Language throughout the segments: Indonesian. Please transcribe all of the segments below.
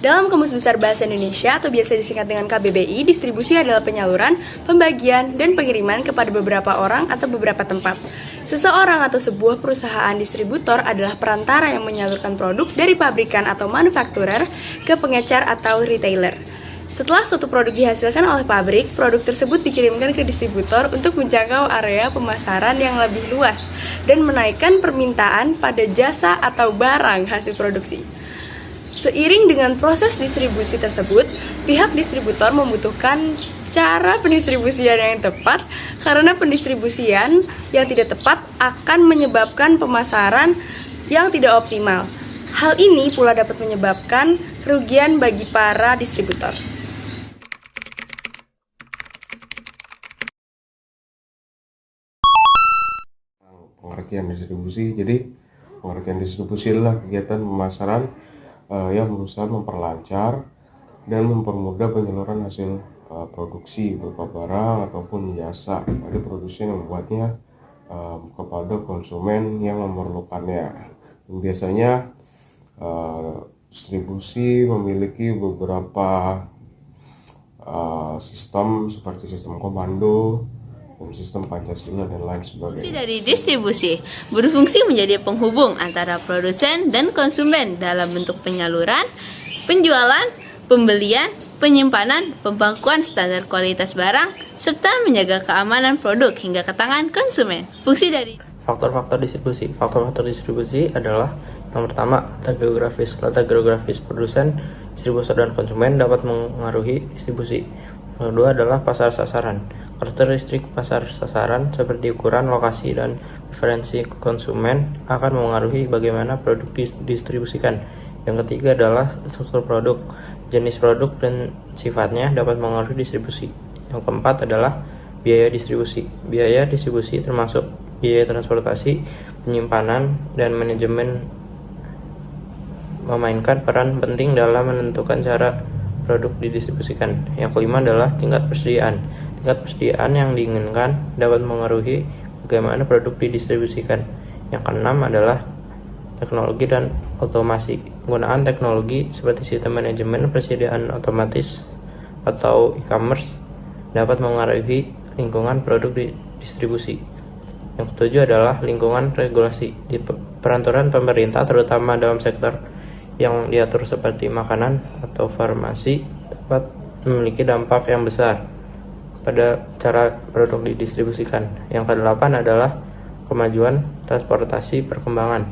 Dalam Kamus Besar Bahasa Indonesia atau biasa disingkat dengan KBBI, distribusi adalah penyaluran, pembagian, dan pengiriman kepada beberapa orang atau beberapa tempat. Seseorang atau sebuah perusahaan distributor adalah perantara yang menyalurkan produk dari pabrikan atau manufakturer ke pengecer atau retailer. Setelah suatu produk dihasilkan oleh pabrik, produk tersebut dikirimkan ke distributor untuk menjangkau area pemasaran yang lebih luas dan menaikkan permintaan pada jasa atau barang hasil produksi. Seiring dengan proses distribusi tersebut, pihak distributor membutuhkan cara pendistribusian yang tepat karena pendistribusian yang tidak tepat akan menyebabkan pemasaran yang tidak optimal. Hal ini pula dapat menyebabkan kerugian bagi para distributor. Pengertian distribusi. Jadi pengertian distribusi adalah kegiatan pemasaran yang berusaha memperlancar dan mempermudah penyaluran hasil produksi berupa barang ataupun jasa dari produsen yang membuatnya kepada konsumen yang memerlukannya. Dan biasanya distribusi memiliki beberapa sistem seperti sistem komando, sistem Pancasila, dan lain sebagainya. Fungsi dari distribusi berfungsi menjadi penghubung antara produsen dan konsumen dalam bentuk penyaluran, penjualan, pembelian, penyimpanan, pembangkuan standar kualitas barang, serta menjaga keamanan produk hingga ke tangan konsumen. Fungsi dari Faktor-faktor distribusi. Faktor-faktor distribusi adalah yang pertama, letak geografis. Letak geografis produsen, distributor, dan konsumen dapat mengaruhi distribusi. Yang kedua adalah pasar sasaran. Karakteristik pasar sasaran seperti ukuran, lokasi, dan preferensi konsumen akan mengaruhi bagaimana produk didistribusikan. Yang ketiga adalah struktur produk. Jenis produk dan sifatnya dapat mengaruhi distribusi. Yang keempat adalah biaya distribusi. Biaya distribusi termasuk biaya transportasi, penyimpanan, dan manajemen memainkan peran penting dalam menentukan cara produk didistribusikan. Yang kelima adalah tingkat persediaan. Tingkat persediaan yang diinginkan dapat mengaruhi bagaimana produk didistribusikan. Yang keenam adalah teknologi dan otomasi. Penggunaan teknologi seperti sistem manajemen persediaan otomatis atau e-commerce dapat mengaruhi lingkungan produk distribusi. Yang ketujuh adalah lingkungan regulasi. Di peraturan pemerintah terutama dalam sektor yang diatur seperti makanan atau farmasi dapat memiliki dampak yang besar pada cara produk didistribusikan. Yang kedelapan adalah kemajuan transportasi perkembangan.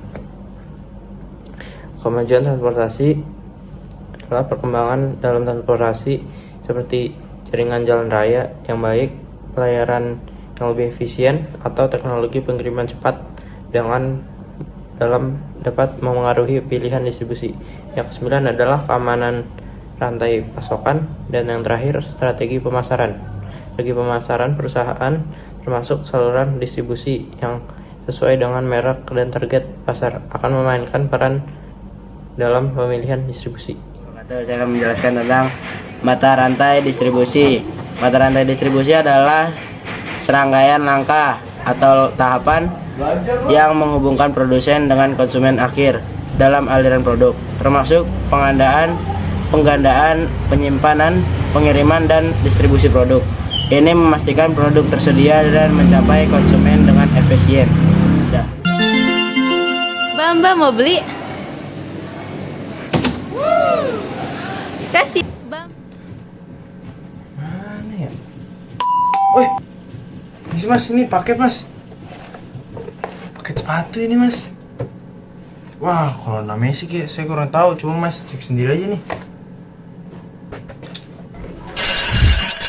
Kemajuan transportasi adalah perkembangan dalam transportasi seperti jaringan jalan raya yang baik, pelayaran yang lebih efisien, atau teknologi pengiriman cepat dapat memengaruhi pilihan distribusi. Yang kesembilan adalah keamanan rantai pasokan, dan yang terakhir strategi pemasaran. Bagi pemasaran perusahaan termasuk saluran distribusi yang sesuai dengan merek dan target pasar akan memainkan peran dalam pemilihan distribusi. Saya akan menjelaskan tentang mata rantai distribusi. Mata rantai distribusi adalah serangkaian langkah atau tahapan yang menghubungkan produsen dengan konsumen akhir dalam aliran produk, termasuk penggandaan, penyimpanan, pengiriman, dan distribusi produk. Ini memastikan produk tersedia dan mencapai konsumen dengan efisien. Mbak mau beli? Kasih, Bang. Mana ya? Woi, Mas, ini paket, Mas. Paket sepatu ini, Mas. Wah, kalau namanya sih saya kurang tahu, cuma Mas cek sendiri aja nih.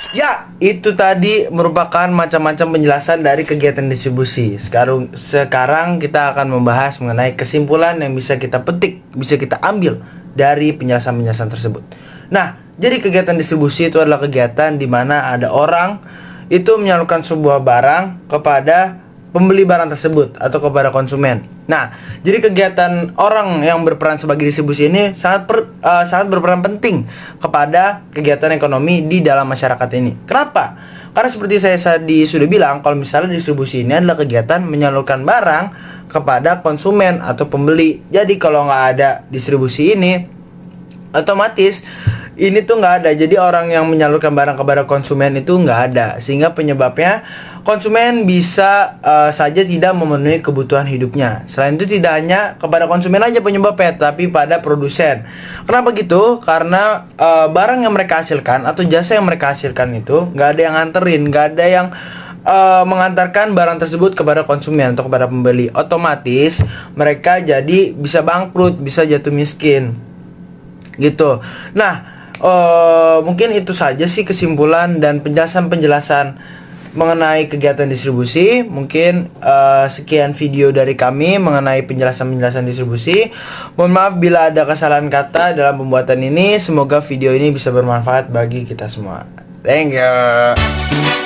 Ya, itu tadi merupakan macam-macam penjelasan dari kegiatan distribusi. Sekarang kita akan membahas mengenai kesimpulan yang bisa kita petik, bisa kita ambil dari penjelasan-penjelasan tersebut. Nah, jadi kegiatan distribusi itu adalah kegiatan di mana ada orang itu menyalurkan sebuah barang kepada pembeli barang tersebut atau kepada konsumen. Nah, jadi kegiatan orang yang berperan sebagai distribusi ini sangat berperan penting kepada kegiatan ekonomi di dalam masyarakat ini. Kenapa? Karena seperti saya tadi sudah bilang, kalau misalnya distribusi ini adalah kegiatan menyalurkan barang kepada konsumen atau pembeli. Jadi kalau nggak ada distribusi ini, otomatis ini tuh nggak ada. Jadi orang yang menyalurkan barang kepada konsumen itu nggak ada, sehingga penyebabnya konsumen bisa saja tidak memenuhi kebutuhan hidupnya. Selain itu tidak hanya kepada konsumen aja penyebabnya, tapi pada produsen. Kenapa gitu? Karena barang yang mereka hasilkan atau jasa yang mereka hasilkan itu nggak ada yang nganterin, nggak ada yang mengantarkan barang tersebut kepada konsumen atau kepada pembeli. Otomatis mereka jadi bisa bangkrut, bisa jatuh miskin gitu. Nah, mungkin itu saja sih kesimpulan dan penjelasan-penjelasan mengenai kegiatan distribusi. Mungkin sekian video dari kami mengenai penjelasan-penjelasan distribusi. Mohon maaf bila ada kesalahan kata dalam pembuatan ini. Semoga video ini bisa bermanfaat bagi kita semua. Thank you.